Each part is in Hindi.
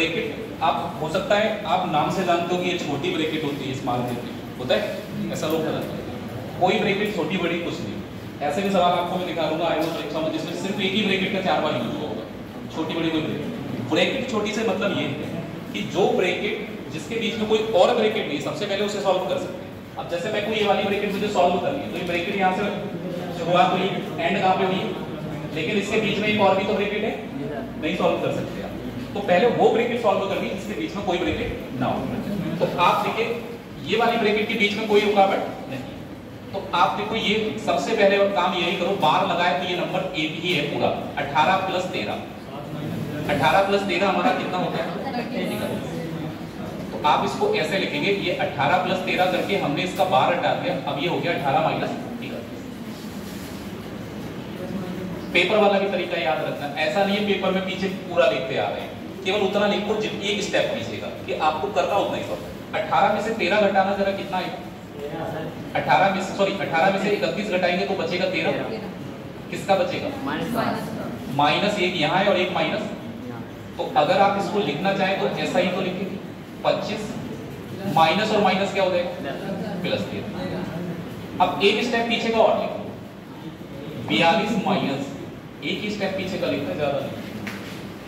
ब्रैकेट आप हो सकता है आप नाम से जानते हो कि ये छोटी ब्रैकेट होती है, स्मॉल ब्रैकेट होता है, ऐसा लोग जानते हैं। कोई ब्रैकेट छोटी बड़ी कुछ नहीं। ऐसे भी सवाल आपको मैं दिखा दूंगा आईओ परीक्षा में जिसमें सिर्फ एक ही ब्रैकेट का 4 बार यूज होगा, छोटी बड़ी कोई ब्रैकेट। ब्रैकेट छोटी से मतलब ये है कि जो ब्रैकेट जिसके बीच में कोई और ब्रैकेट नहीं, सबसे पहले उसे सॉल्व कर सकते हैं। अब जैसे मैं कोई ये वाली ब्रैकेट मुझे सॉल्व करनी है, तो ये ब्रैकेट यहाँ से शुरुआत हुई, एंड कहाँ पे हुई, लेकिन इसके बीच में एक और भी तो ब्रैकेट है, नहीं सॉल्व कर सकते आप। तो पहले वो ब्रैकेट सॉल्व करनी जिसके बीच में कोई ब्रैकेट ना हो। तो आप देखिए ये वाली ब्रैकेट के बीच में कोई रुकावट नहीं, तो आप देखो ये सबसे पहले काम यही करो, बार लगाए तो ये नंबर एक ही है पूरा 18 + 13। 18 + 13 हमारा कितना होता है? तो आप इसको ऐसे लिखेंगे, ये 18 + 13 करके हमने इसका बार हटा दिया, अब ये हो गया 18 - 31। पेपर वाला भी तरीका याद रखना, ऐसा नहीं है पेपर में पीछे पूरा लिखते आ रहे हैं, केवल उतना लिखो जितना एक स्टेप पीछे का कि आपको करना उतना ही सब। 18 में से 13 घटाना जरा कितना है? 18 में से 31 घटाएंगे तो बचेगा 13। किसका बचेगा? -1 यहाँ है और एक माइनस। तो अगर आप इसको लिखना चाहें तो ऐसा ही तो लिखेंगे, 25 माइनस और माइनस क्या हो जाएगा? +13। अब एक स्टेप पीछे का और लिखो, 42 माइनस, एक ही स्टेप पीछे का लिखना, ज्यादा नहीं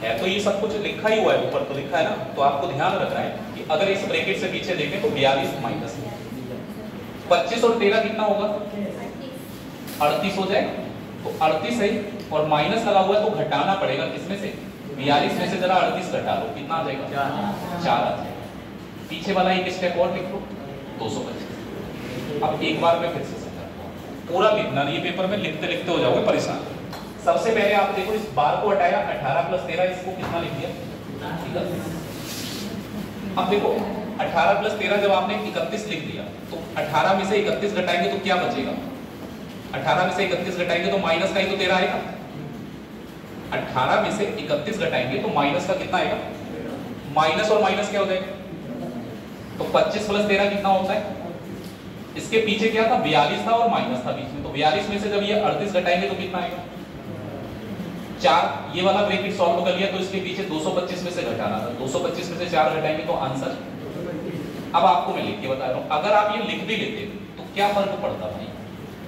है। तो ये सब कुछ लिखा ही हुआ है, ऊपर तो लिखा है ना, तो आपको ध्यान रखना है कि अगर इस ब्रैकेट से पीछे देखें तो 42 माइनस 25 और 13 कितना होगा? 38 हो जाएगा। तो 38 है और माइनस लगा हुआ है तो घटाना पड़ेगा, किसमें से? 42 में से जरा 38 घटा लो, कितना आ जाएगा? 4 आ जाएगा। पीछे वाला एक स्टेप और लिख लो, 225। अब एक बार में फिर से समझाता हूं, पूरा लिखना नहीं, पेपर में लिखते लिखते हो जाओगे परेशान। सबसे पहले आप देखो इस बार को हटाया, 18 + 13, इसको कितना लिख दिया? अब देखो 18 + 13 जब आपने 31 लिख दिया तो 18 में से 31 घटाएंगे तो क्या बचेगा? 18 में से 31 घटाएंगे तो माइनस का ही तो 13 आएगा। 18 में से 31 घटाएंगे तो माइनस का कितना आएगा? माइनस और माइनस क्या हो जाएगा? तो 25 + 13 कितना होता है? इसके पीछे क्या था? 42 था और माइनस था बीच में, तो 42 में से जब ये 38 घटाएंगे तो कितना आएगा? 4। ये वाला ब्रैकेट सॉल्व कर लिया तो इसके पीछे 225 में से घटाना था, 225 में से 4 घटाएंगे तो आंसर। अब आपको मैं लिख के बता रहा हूं, अगर आप ये लिख भी लेते तो क्या फर्क पड़ता भाई?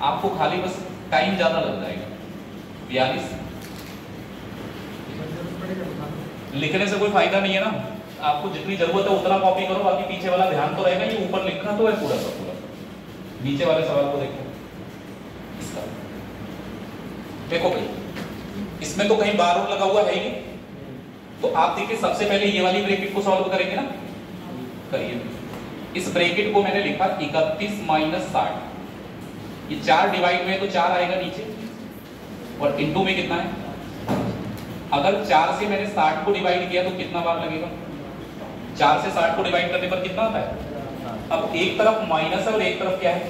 आपको खाली बस टाइम ज्यादा लग जाएगा। 42 लिखने से कोई फायदा नहीं है ना, आपको जितनी जरूरत है उतना कॉपी करो, बाकी पीछे वाला ध्यान तो रहेगा। ये ऊपर लिखना तो है पूरा का पूरा, नीचे वाले सवाल को देखो। इसका देखो भाई, इसमें तो कहीं बार और लगा हुआ है ही नहीं, तो आप देखिए सबसे पहले ये वाली ब्रैकेट को सॉल्व करेंगे ना, करिए। इस ब्रैकेट को मैंने लिखा 31 - 60, ये 4 डिवाइड में तो 4 आएगा नीचे, और इनटू में कितना है? अगर 4 से मैंने 60 को डिवाइड किया तो कितना बार लगेगा? 4 से 60 को डिवाइड करने पर कितना आता है? अब एक तरफ माइनस है और एक तरफ क्या है?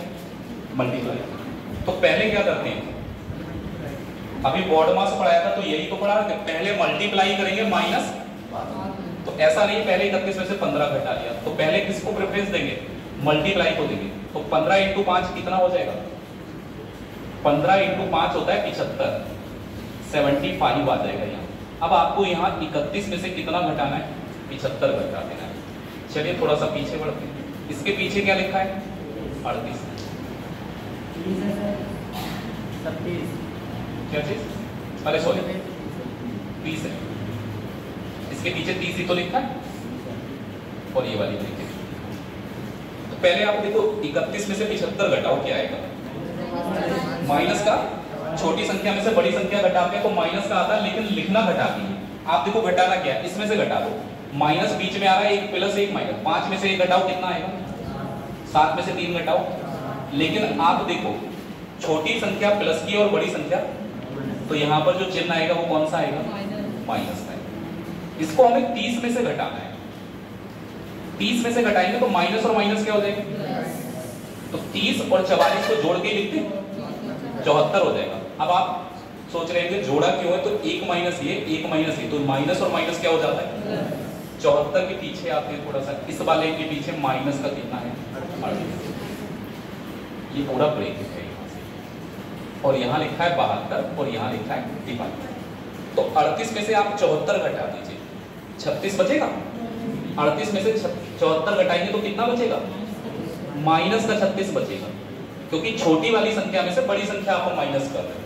मल्टीप्लाई। तो पहले क्या करते हैं, अभी बोर्ड मास पढ़ाया था तो यही तो पढ़ा, पहले मल्टीप्लाई करेंगे माइनस, तो ऐसा नहीं पहले 31 में से 15 घटा लिया, तो पहले किसको प्रेफरेंस देंगे? मल्टीप्लाई को देंगे। तो 15 × 5 कितना हो जाएगा? 15 × 5 होता है 75, 75 आ जाएगा यहाँ। अब आपको यहाँ 31 में से कितना घटाना है? 75 घटा देना है। चलिए थोड़ा सा पीछे बढ़ते हैं, इसके पीछे क्या लिखा है? 38। क्या चीज? अरे सॉरी 30 है, इसके पीछे 30 ही तो लिखा है, और ये वाली देखिए। तो पहले आप देखो 31 में से 75 घटाओ, क्या आएगा? माइनस का, छोटी संख्या में से बड़ी संख्या घटाते हैं तो माइनस का आता है, लेकिन लिखना घटाती है। आप देखो घटाना क्या है, इसमें से घटा दो, माइनस बीच में आ रहा है, 1 + 1 माइनस, 5 में से 1 घटाओ कितना आएगा? 7 में से 3 घटाओ। लेकिन आप देखो छोटी संख्या प्लस की और बड़ी संख्या, तो यहाँ पर जो चिन्ह आएगा वो कौन सा आएगा? माइनस का। इसको हमें 30 में से घटाना है, 30 में से घटाएंगे तो माइनस और माइनस क्या हो जाएगा? तो 30 और 44 को जोड़ के लिखते 74 हो जाएगा। अब आप सोच रहे हैं जोड़ा क्यों है, तो 1 माइनस ये 1 माइनस ये, तो माइनस और माइनस क्या हो जाता है? 74 के पीछे आते हैं थोड़ा सा, इस वाले के पीछे माइनस का कितना है? 38। ये पूरा ब्रेक है यहाँ से, और यहाँ लिखा है 72 और यहाँ लिखा है 52। तो 38 में से आप 74 घटा दीजिए, 36 बचेगा। 38 में से 74 घटाएंगे तो कितना बचेगा? माइनस का 36 बचेगा, क्योंकि छोटी वाली संख्या में से बड़ी संख्या आप माइनस कर रहे हैं।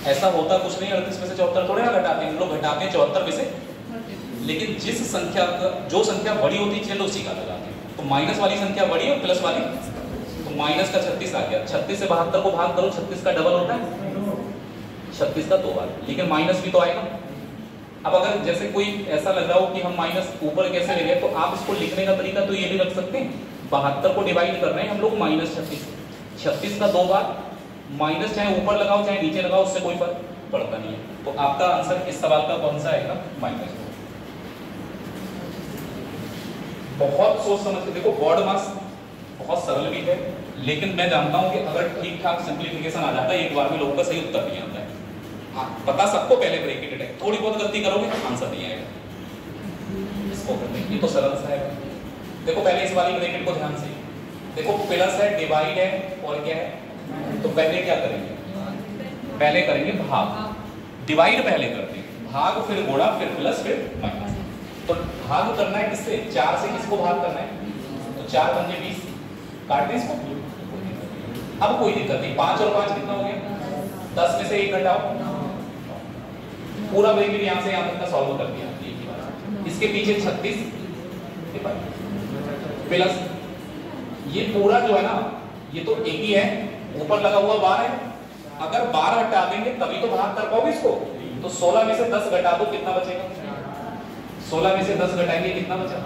ऐसा होता कुछ नहीं, 38 में से 74 थोड़े ना घटाते हैं, हम लोग घटाते हैं 74 में से, लेकिन जिस संख्या का जो संख्या बड़ी होती है चलो उसी का लगाते हैं। तो माइनस वाली संख्या बड़ी और प्लस वाली, तो माइनस का 36 आ गया। 36 से 72 को भाग करो, 36 का डबल होता है, 36 का 2 बार, लेकिन माइनस भी तो आएगा। अब अगर जैसे कोई ऐसा लग रहा हो कि हम माइनस ऊपर कैसे ले गए, तो आप इसको लिखने का तरीका तो ये भी रख सकते हैं, 72 को डिवाइड कर रहे हैं हम लोग माइनस 36, 36 का 2 बार, माइनस चाहे ऊपर लगाओ चाहे नीचे लगाओ उससे कोई फर्क पड़ता नहीं है। तो आपका आंसर इस सवाल का कौन सा आएगा? माइनस। बहुत सोच समझ के देखो, बॉर्ड मास बहुत सरल भी है, लेकिन मैं जानता हूं कि अगर ठीक ठाक सिंप्लीफिकेशन आ जाता है एक बार में लोगों का सही उत्तर नहीं आता है। पता सबको पहले ब्रैकेटेड है, थोड़ी बहुत गलती करोगे तो आंसर नहीं आएगा। इसको करने ये तो सरल सा है। देखो पहले इस वाली ब्रैकेट को ध्यान से देखो, प्लस है, डिवाइड है और क्या है, तो पहले क्या करेंगे? पहले करेंगे भाग, डिवाइड पहले करते हैं, भाग फिर गुणा फिर प्लस फिर माइनस। तो भाग करना है किससे? 4 से किसको भाग करना है? तो 4 पंजे 20, काट दें इसको, अब कोई दिक्कत नहीं। 5 और 5 कितना हो गया? 10 में से 1 घटाओ, पूरा ब्रैकेट यहां से यहां तक का सॉल्व कर दिया। इसके पीछे 36 प्लस ये पूरा जो है ना, ये तो एक ही है, ऊपर लगा हुआ 12 है, अगर 12 हटा देंगे तभी तो भाग कर पाओगे इसको। तो 16 में से 10 घटा दो, कितना बचेगा? 16 में से 10 घटाएंगे कितना बचा?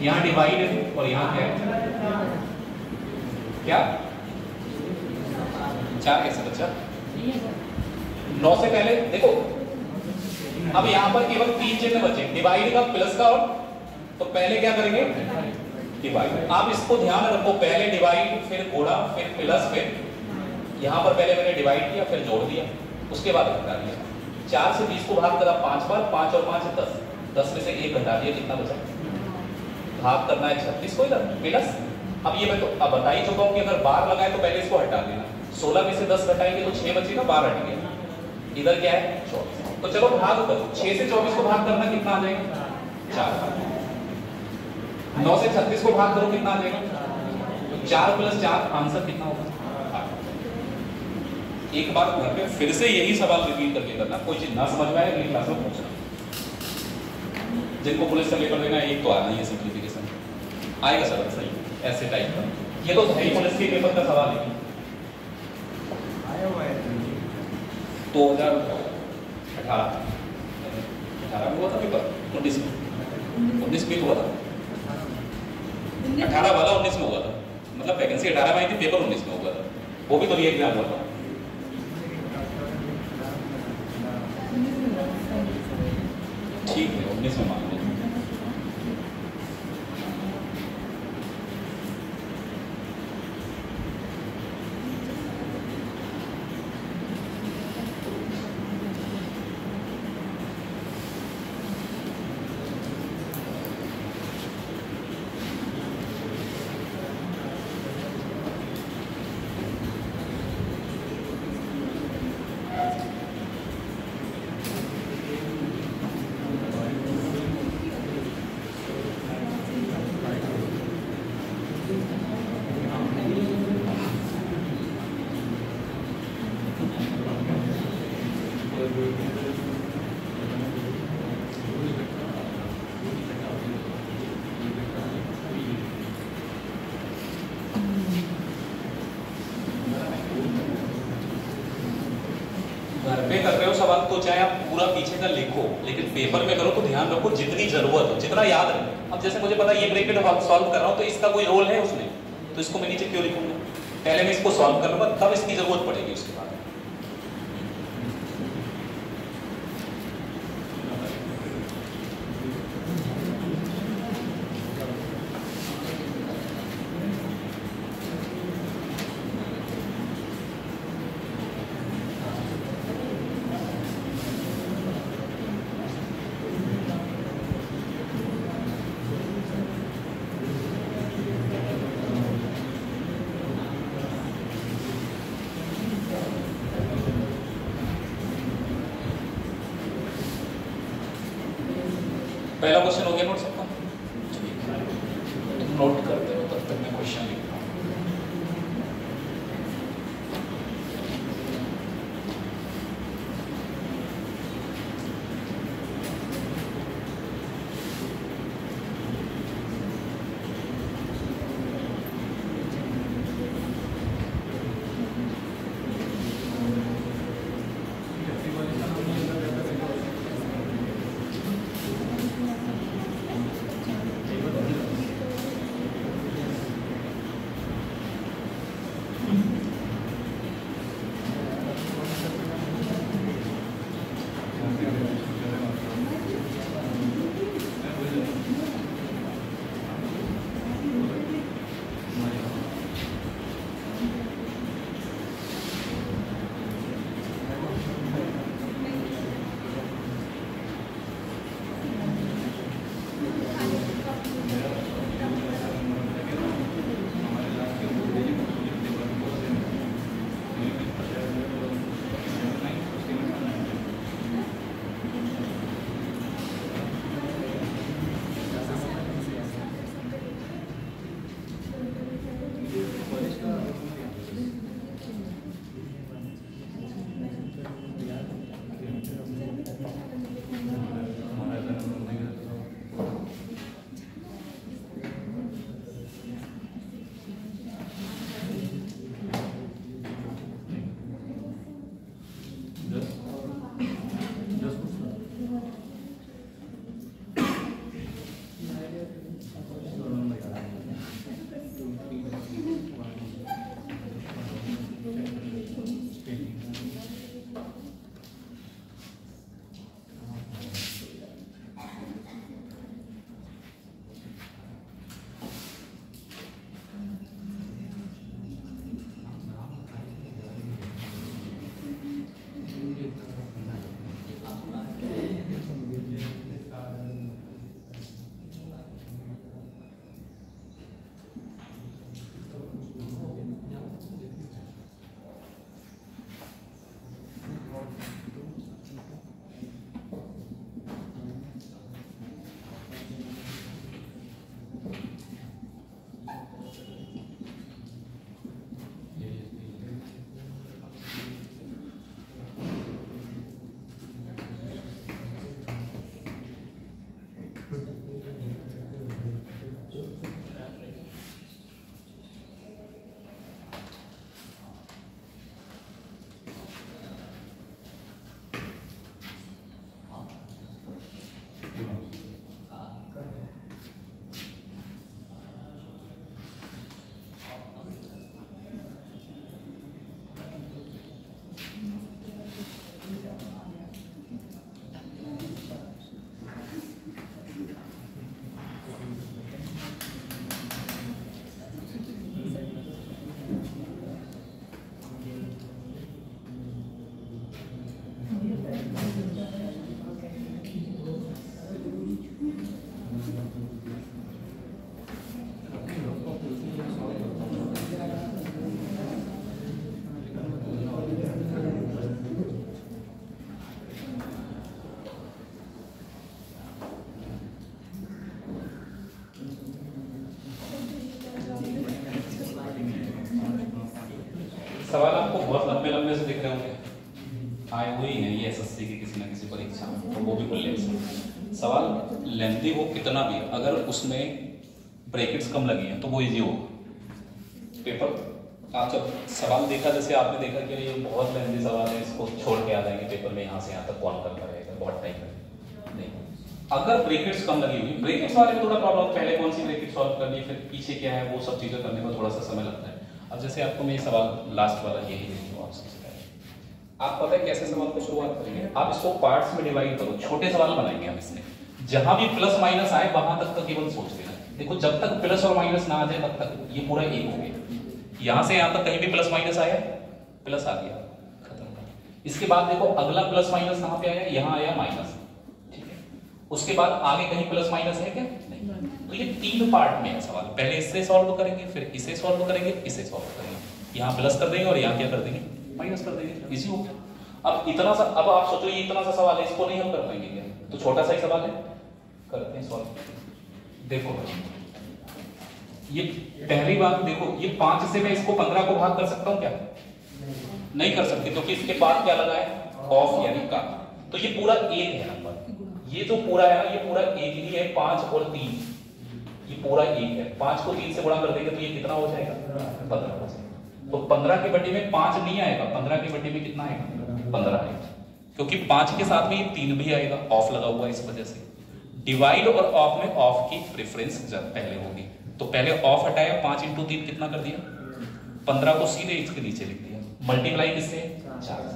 यहाँ डिवाइड है और यहाँ क्या है? क्या 4 कैसे बचा? 9 से पहले देखो, अब यहाँ पर केवल 3 चिन्ह बचे, डिवाइड का, प्लस का, और तो पहले क्या करेंगे? डिवाइड। आप इसको ध्यान रखो, पहले डिवाइड फिर गुणा फिर प्लस, फिर यहाँ पर पहले मैंने डिवाइड किया फिर जोड़ दिया, उसके बाद घटा दिया। 4 से 20 को भाग करा 5 बार, 5 और 5 10, 10 में से 1 घटा दिया, कितना बचा? भाग करना है 36 को इधर प्लस। अब ये मैं तो अब बता ही चुका हूँ कि अगर बार लगाए तो पहले इसको हटा देना। 16 में से 10 घटाएंगे तो 6 बचेगा, 12 हट गया, इधर क्या है? 24। तो चलो भाग करो, 6 से 24 को भाग करना कितना आ जाएगा? 4। 9 से 36 को भाग करो कितना आ जाएगा? तो 4 + 4 आंसर कितना होगा? 8। एक बार घर पे फिर से यही सवाल रिपीट करके करना, कोई चीज ना समझ में आए अगली क्लास में पूछना। जिनको पुलिस का पेपर देना एक तो आना ही है, सिंप्लीफिकेशन आएगा सर सही ऐसे टाइप का। ये तो सही पुलिस के पेपर का सवाल है। 2018 में हुआ था पेपर, 19 में हुआ था, 18 वाला 19 में हुआ था, मतलब वैकेंसी 18 में आई थी, पेपर 19 में हुआ था, वो भी तो री एग्जाम हुआ था। ठीक है 19 में मान लो। घर पे कर रहे हो सवाल तो चाहे आप पूरा पीछे का लिखो, लेकिन पेपर में करो तो ध्यान रखो जितनी जरूरत हो, जितना याद रहे। अब जैसे मुझे पता है ये ब्रैकेट सॉल्व कर रहा हूँ तो इसका कोई रोल है उसमें, तो इसको मैं नीचे क्यों लिखूंगा? पहले मैं इसको सॉल्व कर लूंगा, तब इसकी जरूरत पड़ेगी उसके बाद। पहला क्वेश्चन हो गया नोट सबका? क्वेश्चन लिखता हूँ। सवाल आपको बहुत लंबे लंबे से दिख रहे होंगे, आए हुए ही हैं ये एसएससी की किसी ना किसी परीक्षा में, तो वो भी खुले से सवाल लेंथी हो कितना भी, अगर उसमें ब्रैकेट्स कम लगी हैं तो वो इजी होगा पेपर। आप जब सवाल देखा, जैसे आपने देखा कि ये बहुत लेंथी सवाल है, इसको छोड़ के आ जाएंगे पेपर में, यहाँ से यहाँ तक कौन करता रहेगा, बहुत टाइम लगेगा। नहीं, अगर ब्रैकेट्स कम लगी हुई, ब्रैकेट्स वाले में थोड़ा प्रॉब्लम, पहले कौन सी ब्रैकेट सॉल्व करनी है, फिर पीछे क्या है, वो सब चीज़ें करने में थोड़ा सा समय लगता है। अब जैसे आपको मैं ये सवाल लास्ट वाला यही देती हूँ, आप सबसे पहले आप पता है कैसे सवाल को शुरुआत करेंगे, आप इसको पार्ट्स में डिवाइड करो, छोटे सवाल बनाएंगे हम इसमें, जहां भी प्लस माइनस आए वहां तक तो केवल सोच लेना। देखो जब तक प्लस और माइनस ना आ जाए तब तक ये पूरा एक हो गया, यहां से यहां तक कहीं भी प्लस माइनस आया, प्लस आ गया, खत्म। इसके बाद देखो अगला प्लस माइनस कहां पे आया, यहां आया माइनस, ठीक है। उसके बाद आगे कहीं प्लस माइनस है क्या, नहीं। तो ये तीन पार्ट में है सवाल, पहले इससे सॉल्व करेंगे, फिर इसे सॉल्व करेंगे, इसे सॉल्व करेंगे, यहाँ प्लस कर देंगे और यहाँ क्या कर देंगे, माइनस कर देंगे, इजी हो गया। अब इतना सा, अब आप सोचो ये इतना सा सवाल है, इसको नहीं हम कर पाएंगे क्या, तो छोटा सा ही सवाल है, करते हैं सॉल्व। देखो ये पहली बात देखो, ये 5 से मैं इसको 15 को भाग कर सकता हूं क्या? नहीं कर सकते, क्योंकि इसके बाद क्या लगा है? ऑफ यानी का। तो ये पूरा 1 है नंबर, ये जो पूरा है ना ये पूरा 1 ही है। 5 और 3 ये पूरा 1 है। 5 को 3 से गुणा कर देंगे तो ये कितना हो जाएगा? 15 हो जाएगा। तो 15 की बटे में 5 नहीं आएगा, 15 की बटे में कितना आएगा? 15 आएगा, क्योंकि 5 के साथ में ये 3 भी आएगा, ऑफ लगा हुआ है इस वजह से। डिवाइड और ऑफ में ऑफ की प्रेफरेंस पहले होगी, तो पहले ऑफ हटाया, 5 × 3 कितना कर दिया? 15 को सीधे इसके नीचे लिख दिया, मल्टीप्लाई किससे? 4 से।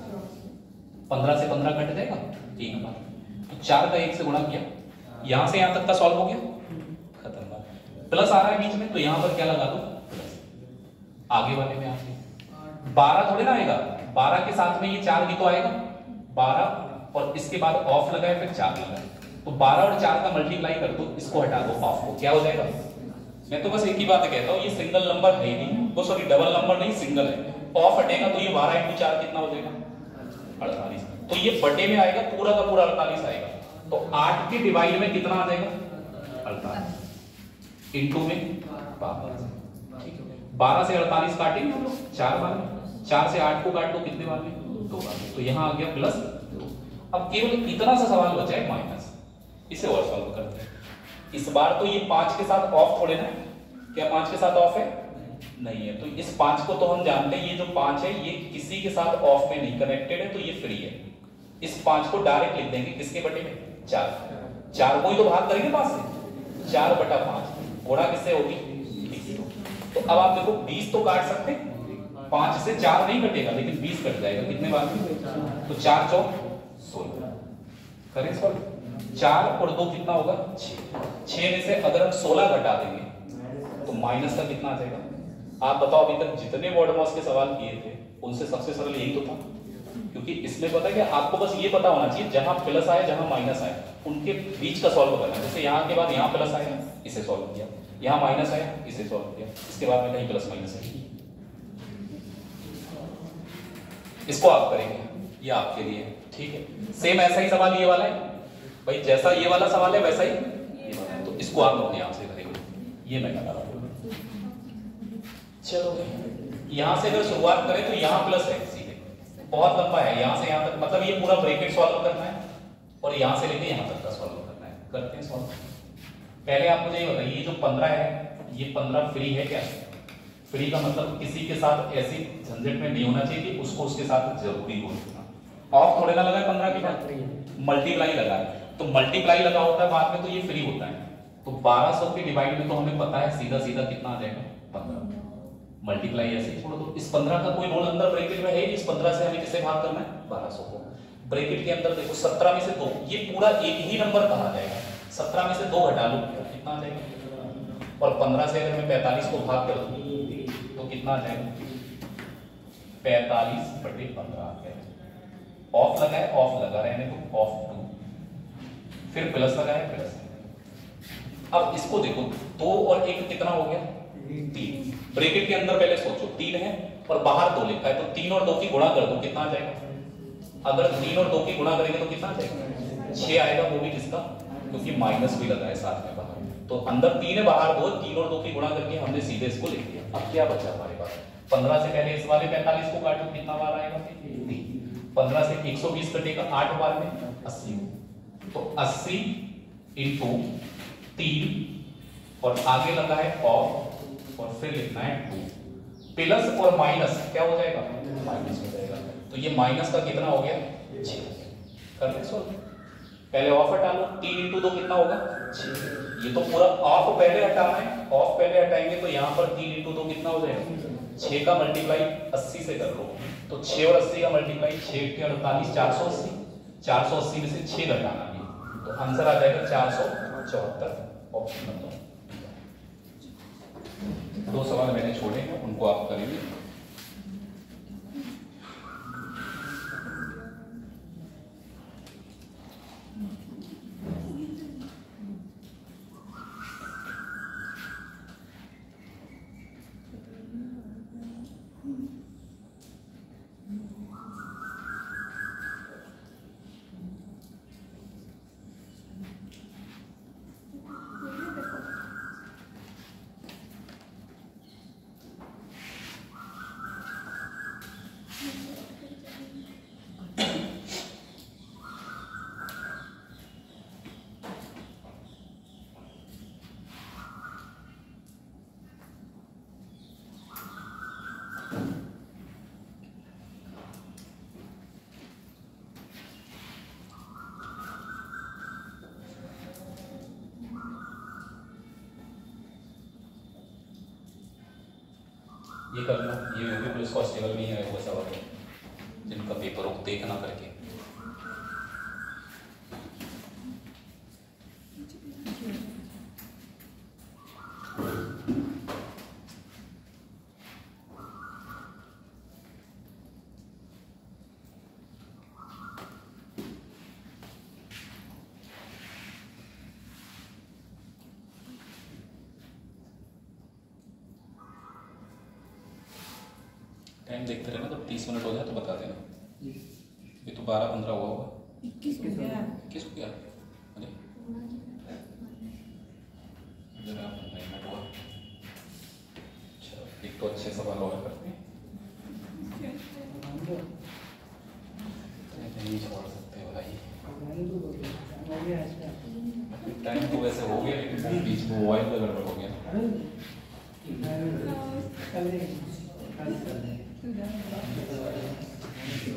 15 से 15 कट जाएगा एक बार, तो 4 का 1 से गुणा किया, यहां से यहां तक का सॉल्व हो गया, खत्म बात। प्लस आ रहा है बीच में, तो यहां पर क्या लगा दो? प्लस। आगे वाले में आगे 12 थोड़े ना आएगा, 12 के साथ में ये 4 भी तो आएगा, 12 और इसके बाद ऑफ लगाए फिर 4 लगाए, तो 12 और 4 का मल्टीप्लाई कर दो, इसको हटा दो ऑफ को, क्या हो जाएगा? मैं तो बस एक ही बात कहता हूं, ये सिंगल नंबर है नहीं, वो सॉरी डबल नंबर नहीं, सिंगल है। ऑफ हटेगा तो ये 12 × 4 कितना हो जाएगा? 48। तो ये बटे में आएगा, पूरा का पूरा 48 आएगा। तो 8 के डिवाइड में कितना आ जाएगा? 48 इंटू में 12। 12 से 48 काटेंगे हम लोग 4 बार में, 4 से 8 को काट दो कितने बार में? 2 बार में, तो यहां आ गया +2। अब केवल इतना सा सवाल बचा है माइनस, इसे और सॉल्व करते हैं। इस बार तो ये 5 के साथ ऑफ थोड़े ना, क्या 5 के साथ ऑफ है? नहीं है। तो इस 5 को तो हम जानते हैं, ये जो 5 है ये किसी के साथ ऑफ में नहीं कनेक्टेड है, तो ये फ्री है। इस 5 को डायरेक्ट लिख देंगे किसके बटे में? 4। 4 को ही तो भाग करेंगे 5 से, 4/5 गुणा किससे होगी? 20। तो अब आप देखो 20 तो काट सकते, 5 से 4 नहीं कटेगा, लेकिन 20 कट जाएगा कितने बार में? तो 4 × 4 = 16 करें सॉल्व। 4 और 2 कितना होगा? 6 में से अगर हम 16 घटा देंगे तो माइनस का कितना आ जाएगा? आप बताओ, अभी तक जितने मॉड मॉस के सवाल किए थे उनसे सबसे सरल यही तो था, क्योंकि इसमें पता है कि आपको बस ये पता होना चाहिए जहां प्लस आए जहां माइनस आए उनके बीच का सॉल्व करना। जैसे यहाँ के बाद यहाँ प्लस आया, इसे सॉल्व किया, यहाँ माइनस आया, इसे सॉल्व किया, इसके बाद में कहीं प्लस माइनस है, इसको आप करेंगे, ये आपके लिए ठीक है। सेम ऐसा ही सवाल ये वाला है भाई, जैसा ये वाला सवाल है वैसा ही ये वाला है, तो इसको आप अपने आप से करेंगे, ये मैं बता रहा हूं। चलो यहां से अगर शुरुआत करें तो यहां प्लस है सीधे, बहुत लंबा है यहां से यहां तक, मतलब ये पूरा ब्रैकेट सॉल्व करना है और यहां से लेके यहां तक का सॉल्व करना है। करते हैं सॉल्व। पहले आप मुझे ये बताइए, ये जो 15 है ये 15 फ्री है क्या? फ्री का मतलब किसी के साथ ऐसी झंझट में नहीं होना चाहिए कि उसको उसके साथ जरूरी हो। ऑफ थोड़े ना लगा है 15 के बाद, मल्टीप्लाई लगा है, तो मल्टीप्लाई लगा होता है बाद में तो ये फ्री होता है। तो 1200 के डिवाइड में तो हमें पता है सीधा सीधा कितना आ जाएगा? 15। मल्टीप्लाई ऐसे ही छोड़ दो, इस 15 का कोई रोल अंदर ब्रैकेट में है, इस 15 से हमें किसे भाग करना है? 1200 को। ब्रैकेट के अंदर देखो 17 में से 2, ये पूरा एक ही नंबर कहा जाएगा, 17 में से 2 घटा लो कितना आ जाएगा? और 15 से अगर मैं 45 को भाग कर दूं तो कितना आ जाएगा? 45/15 आ गया। ऑफ लगा है, ऑफ लगा रहने तो ऑफ 2, फिर प्लस लगा है प्लस। अब इसको देखो 2 और 1 कितना हो गया? 3। ब्रैकेट के अंदर पहले सोचो 3 है और बाहर 2 लिखा है, तो 3 और 2 की गुणा कर दो कितना आ जाएगा? अगर 3 और 2 की गुणा करेंगे तो कितना आ जाएगा? 6 आएगा, वो भी किसका? क्योंकि माइनस भी लगा है साथ में बाहर, तो अंदर 3 है बाहर 2, 3 और 2 की गुणा करके हमने सीधे इसको लिख दिया। अब क्या बचा हमारे पास? 15 से पहले इस वाले 45 को काटो, कितना बार आएगा? 3। 15 से 120 कटेगा 8 बार में 80, तो 80 × 3 और आगे लगा है ऑफ और फिर लिखना है 2। प्लस और माइनस क्या हो जाएगा? माइनस हो जाएगा, तो ये माइनस का कितना हो गया? 6। कर ले सॉल्व। पहले ऑफ हटा लो, 3 × 2 कितना होगा? 6। ये तो पूरा ऑफ पहले हटाना है, ऑफ पहले हटाएंगे तो यहाँ पर 3 × 2 कितना हो जाएगा? 6 का मल्टीप्लाई 80 से कर लो, तो 6 और 80 का मल्टीप्लाई 6 के 48 480, 480 में से 6 घटाना है, तो आंसर आ जाएगा 474। ऑप्शन नंबर 2 सवाल मैंने छोड़े हैं, उनको आप करेंगे। ये कर लो, ये यूपी पुलिस कांस्टेबल में ही है वो सवाल है जिनका पेपर हो देखना करके। टाइम देखते रहना, जब 30 मिनट हो जाए तो बता देना। ये तो 12-15 हुआ होगा। 21 हो गया। अरे जरा 15 मिनट हुआ। चलो एक तो अच्छे सवाल और करते हैं, नहीं छोड़ सकते भाई। टाइम तो वैसे हो गया लेकिन बीच में मोबाइल का गड़बड़ हो गया।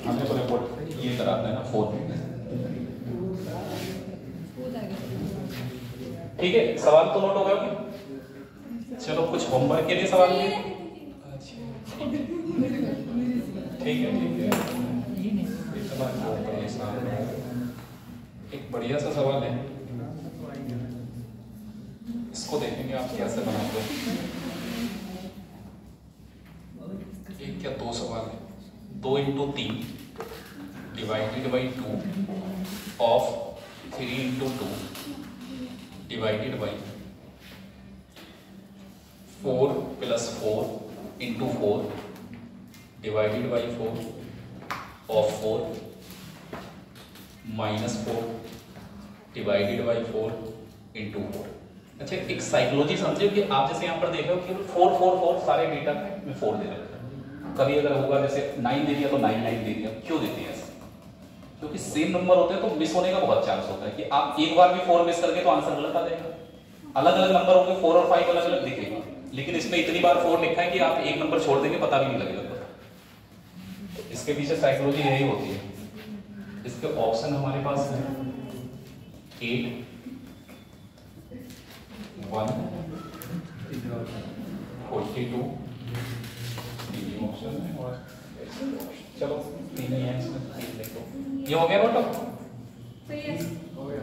हमने तो रिपोर्ट ये कराते हैं ना 4 में। ठीक है, सवाल तो नोट हो गया क्या? चलो कुछ होमवर्क के लिए सवाल है। ठीक है एक बढ़िया सा सवाल है, इसको देखेंगे आप कैसे बनाते हो। एक क्या दो सवाल है। 2 × 3 divided by 2 of 3 × 2 divided by 4 + 4 × 4 divided by 4 of 4 -4 divided by 4 × 4। अच्छा एक साइकोलॉजी समझे कि आप जैसे यहाँ पर देख रहे हो कि 4 4 4 सारे डेटा में 4 दे रहे हैं। कभी अगर होगा जैसे 9 दे दिया तो 9 9 दे दिया, क्यों देते हैं ऐसा? क्योंकि सेम नंबर होते हैं तो मिस होने का बहुत चांस होता है कि आप एक बार भी 4 मिस करके तो आंसर गलत आ जाएगा। अलग अलग नंबर होंगे, 4 और 5 अलग अलग दिखेगा, लेकिन इसमें इतनी बार 4 लिखा है कि आप एक नंबर छोड़ देंगे पता भी नहीं लगेगा। इसके पीछे साइकोलॉजी यही होती है। इसके ऑप्शन हमारे पास है 8 1 42 ऑप्शन है और चलो 3 ही है इसमें, 3 लिख दो। ये हो गया नोट? सही है, हो गया।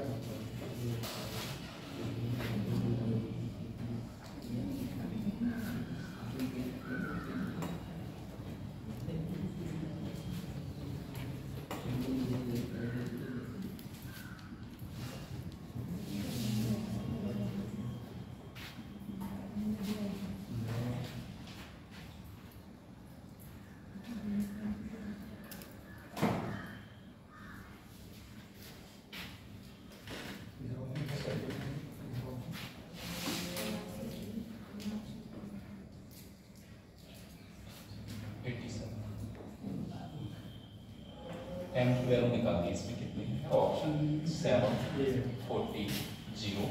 m की वैल्यू निकालनी है, इसमें कितनी है? ऑप्शन 7 40 0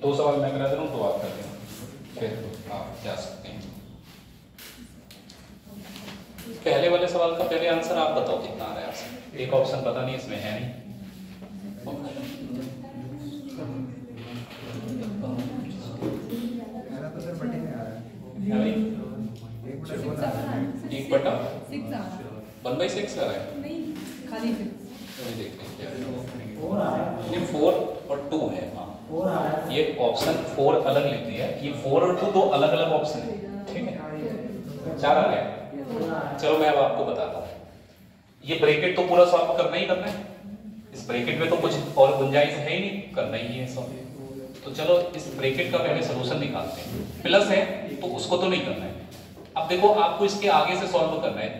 2 सवाल मैं करा दे रहा हूँ, 2 आप कर देना, फिर आप जा सकते हैं। पहले वाले सवाल का पहले आंसर आप बताओ कितना आ रहा है आपसे। एक ऑप्शन पता नहीं इसमें है नहीं। एक बटा 1/6 आ रहा है, खाली देखते हैं क्या है। ये 4 और 2 है। हाँ, ये ऑप्शन 4 अलग लिख दिया है, ये 4 और 2 दो अलग अलग ऑप्शन है, ठीक है। 4 आ गया। चलो मैं अब आपको बताता हूँ, ये ब्रैकेट तो पूरा सॉल्व करना ही करना है, इस ब्रैकेट में तो कुछ और गुंजाइश है ही नहीं, करना ही है सॉल्व। तो चलो इस ब्रैकेट का पहले सलूशन निकालते हैं। प्लस है तो उसको तो नहीं करना है। अब देखो आपको इसके आगे से सॉल्व करना है।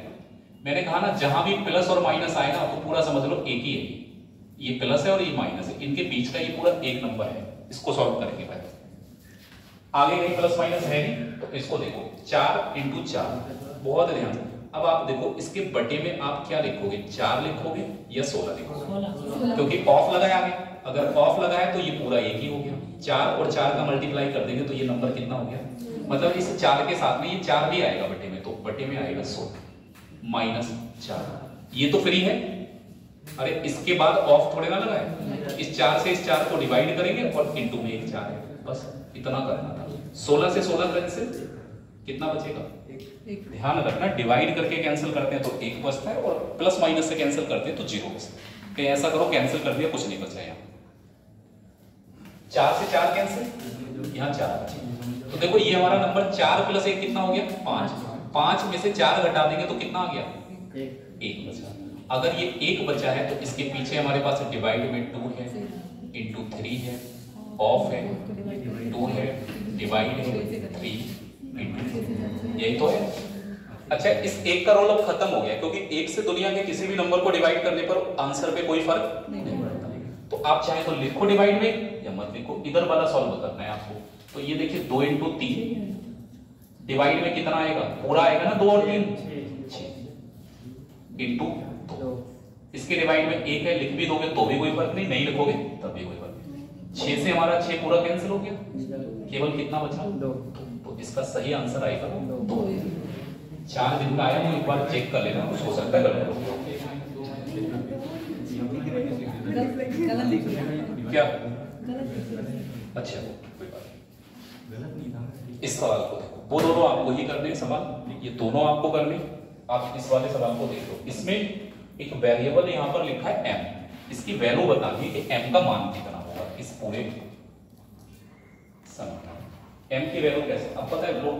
मैंने कहा ना जहां भी प्लस और माइनस आए ना तो पूरा समझ लो एक ही है, ये प्लस है और ये माइनस है, इनके बीच का ये पूरा एक नंबर है। इसको सॉल्व करेंगे पहले, आगे कहीं प्लस माइनस है नहीं, तो इसको देखो 4 × 4, बहुत ध्यान। अब आप देखो इसके बटे में आप क्या लिखोगे, 4 लिखोगे या 16 लिखोगे, क्योंकि ऑफ लगाया आगे, अगर ऑफ लगाया तो ये पूरा एक ही हो गया। 4 और 4 का मल्टीप्लाई कर देंगे तो ये नंबर कितना हो गया, मतलब इस 4 के साथ में ये 4 भी आएगा बटे में, तो बटे में आएगा 16 - 4, ये तो फ्री है। अरे इसके बाद ऑफ थोड़े ना लगाए, इस 4 से इस 4 को डिवाइड करेंगे और इनटू में एक 4 है, बस इतना करना था। 16 से 16 कैंसिल, कितना बचेगा, ध्यान रखना डिवाइड करके कैंसिल करते हैं तो 1 बचता है और प्लस माइनस से कैंसिल करते हैं तो 0 बचता है। कहीं ऐसा करो कैंसिल कर दिया कुछ नहीं बचा यहाँ, 4 से 4 कैंसिल, यहाँ 4 बचे। तो देखो ये हमारा नंबर 4 + 1 कितना हो गया, 5। 5 में से 4 घटा देंगे तो कितना आ गया, 1 बचा। अगर ये 1 बचा है तो इसके पीछे हमारे पास डिवाइड में 2 है, इंटू 3 है, ऑफ है, 2 है, डिवाइड है 3 इंटू, यही तो है। अच्छा इस 1 का रोल अब खत्म हो गया, क्योंकि 1 से दुनिया के किसी भी नंबर को डिवाइड करने पर आंसर पे कोई फर्क नहीं पड़ता। तो आप चाहे तो लिखो डिवाइड में या मत लिखो, इधर वाला सॉल्व करना है आपको। तो ये देखिए 2 × 3 डिवाइड में कितना आएगा, पूरा आएगा ना, 2 और 3 6 इंटू 2। इसके डिवाइड में 1 है, लिख भी दोगे तो भी कोई फर्क नहीं, नहीं लिखोगे तब भी कोई फर्क नहीं। 6 से हमारा 6 पूरा कैंसिल हो गया, केवल कितना बचा, 2। तो इसका सही आंसर आएगा 2। 4 दिन का आया तो एक बार चेक कर लेना, कुछ हो सकता है गलत हो क्या। अच्छा कोई बात नहीं, इस सवाल को देखो, वो दोनों आपको ही करने हैं सवाल, ये दोनों आपको करने। आप इस वाले सवाल को देख लो, इसमें एक वेरिएबल यहाँ पर लिखा है m, इसकी वैल्यू बतानी है कि m का मान कितना होगा इस पूरे समीकरण। m की वैल्यू कैसे, अब पता है लोग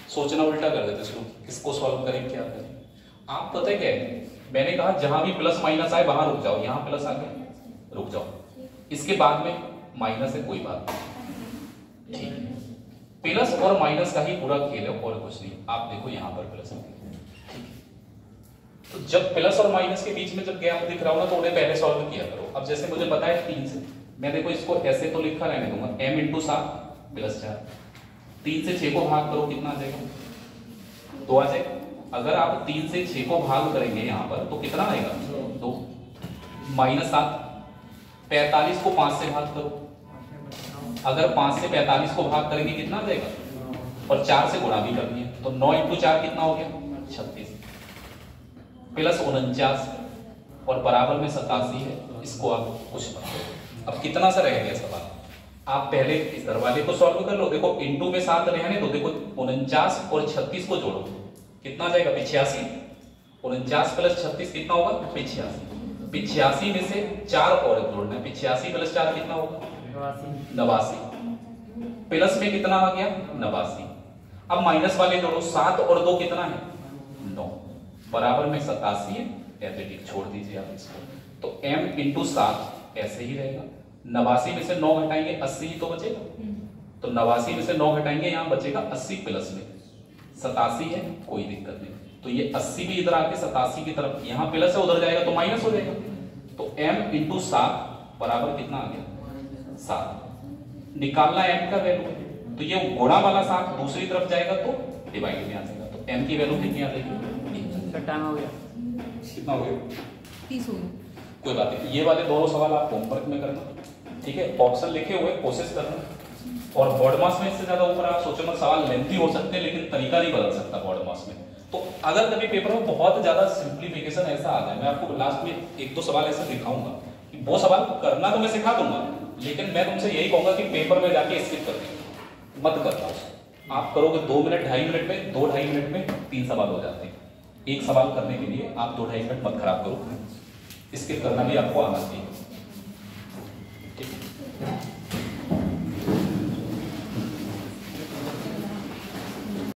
सोचना उल्टा कर देते हैं, किसको सॉल्व करें क्या करें। आप पता है क्या है, मैंने कहा जहां भी प्लस माइनस आए वहां रुक जाओ, यहां प्लस आ गया रुक जाओ, इसके बाद में माइनस है कोई बात नहीं, ठीक है। प्लस और माइनस का ही पूरा खेल है और कुछ नहीं। आप देखो यहां पर प्लस है, तो जब प्लस और माइनस के बीच में जब गैप दिख रहा हो ना तो उन्हें पहले सॉल्व किया करो। अब जैसे मुझे पता है 3 से, मैं देखो इसको ऐसे तो लिखा रहने दूंगा, m × 7 + 4, 3 से 6 को भाग करो कितना आ जाएगा, 2 आ जाएगा। अगर आप 3 से 6 को भाग करेंगे यहाँ पर तो कितना आएगा, 2 - 7। 45 को 5 से भाग करो, अगर 5 से 45 को भाग करेंगे कितना आ जाएगा, और 4 से गुणा भी करनी है तो 9 × 4 कितना हो गया, 36 प्लस 49 और बराबर में 87 है। इसको आप कुछ मत। अब कितना सा रह गया सवाल, आप पहले इस दरवाजे को सॉल्व कर लो। देखो इंटू में 7 रहने तो देखो 49 और 36 को जोड़ो कितना जाएगा, 85। 49 + 36 कितना होगा, 85। 85 में से 4 और जोड़ना है, 85 + 4 कितना होगा, 89। प्लस में कितना आ गया, 89। अब माइनस वाले जोड़ो, 7 और 2 कितना है, 9, बराबर में 87 है, ऐसे छोड़ दीजिए आप इसको। तो m × 7 ऐसे ही रहेगा। 89 में से 9 घटाएंगे 80 ही तो बचेगा, तो 89 में से 9 घटाएंगे यहाँ बचेगा 80, प्लस में 87 है, कोई दिक्कत नहीं। तो ये 80 भी इधर आके 87 की तरफ, यहाँ प्लस है उधर जाएगा तो माइनस हो जाएगा। तो m × 7 बराबर कितना आ गया, 7। निकालना m का वैल्यू, तो ये गुणा वाला 7 दूसरी तरफ जाएगा तो डिवाइड में आ जाएगा। तो m की वैल्यू कितनी आ जाएगी, हो गया, कितना हो गया, 30 हो गया। कोई बात नहीं, ये वाले दोनों सवाल आप होमवर्क में करना, ठीक है। ऑप्शन लिखे हुए कोशिश करना। और बॉड मास में इससे ज्यादा ऊपर आप सोचो मत, सवाल लेंथी हो सकते हैं लेकिन तरीका नहीं बदल सकता बॉड मास में। तो अगर कभी पेपर में बहुत ज्यादा सिंप्लीफिकेशन ऐसा आ जाए, मैं आपको लास्ट में एक दो सवाल ऐसे दिखाऊंगा कि वो सवाल करना तो मैं सिखा दूंगा, लेकिन मैं तुमसे यही कहूंगा कि पेपर में जाके स्किप कर दें, मत करना उसको। आप करोगे 2 मिनट 2.5 मिनट में, 2-2.5 मिनट में 3 सवाल हो जाते हैं। एक सवाल करने के लिए आप 2-2.5 मिनट मत खराब करो, स्किप करना भी आपको आना चाहिए।